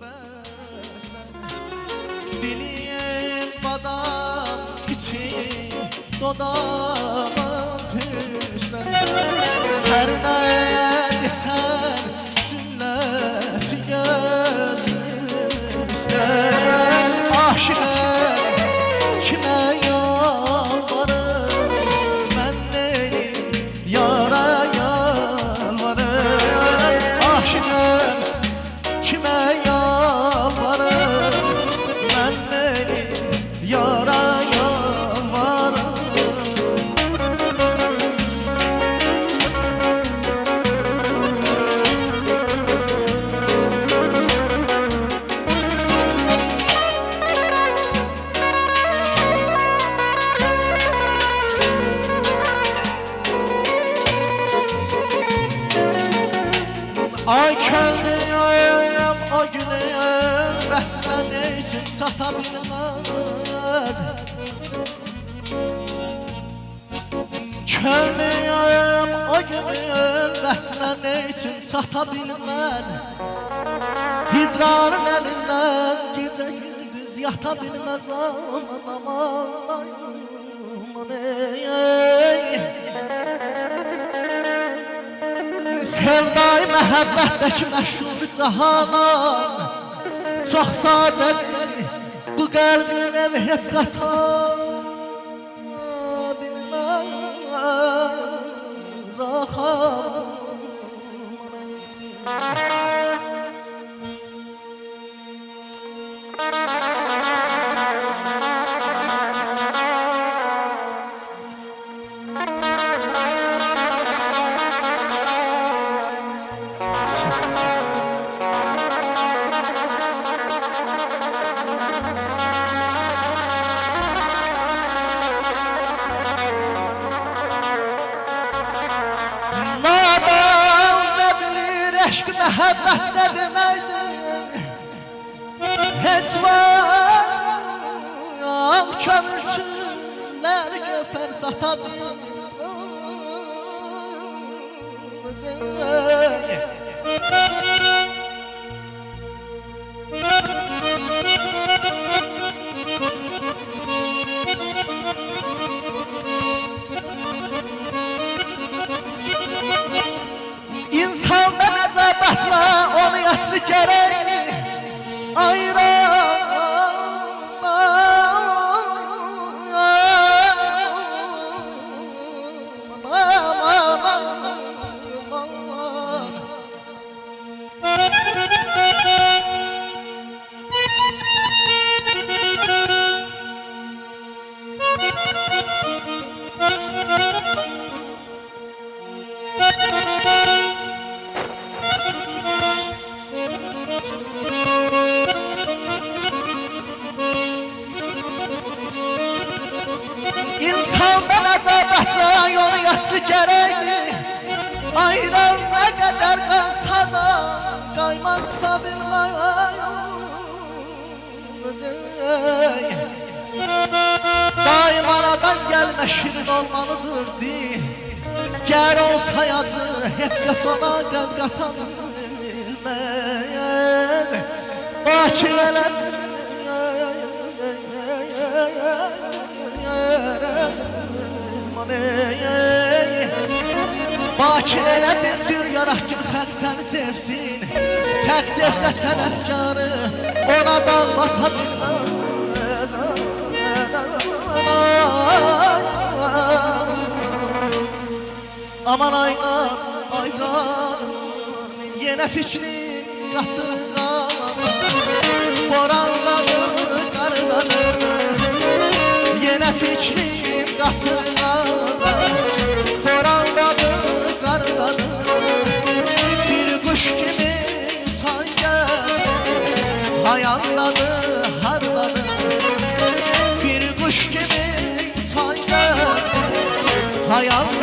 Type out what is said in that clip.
bəslər. Dilim badam içi dodamın püslər. Hər nə desən cümləsi gözüm istər. Aşıqəm kimə yalvarım, mən deyim yara yalvarım. Aşıqəm kimə yalvarım, mən deyim yara yalvarım. Ay gəldi ayam o günüm, bəslə ne üçün çata bilməz. Gəldi ayam o günüm, bəslə ne üçün çata bilməz. Hicranın əlindən gecə gündüz yata bilməz. Aman aman aman ey. Sevdayı məhəbbətdəki məşhur cahanan çox sadədir, bu qəlbin evi heç qata bilməz axam. Eşq məhəbbət nə deməkdir? Heç var kömürçülər göfər sata bilməz. İnsan da nəcabatla onu yaslı gərək ayıran. İnsandan əcabatla yolu yaslı gərəkdir. Ayran nə qədər qansa da qaymaq da bilməz. Daim anadan gəlmə şirin olmalıdır din. Gər olsa yazı heç kəs ona qən qata bilməz. Bakirələr Bakirələ dindir yaraq kimi xəlq səni sevsin. Xəlq sevsə sənətkarı ona dağlata bilməz. Aman aynan aycan yenə fikrin qasırğa. Boranladı qarıladı yenə fikrim qasırğada. Boranladı qarıladı bir quş kimi uçan gəldi. Hayanladı harladı bir quş kimi uçan gəldi. Hayanladı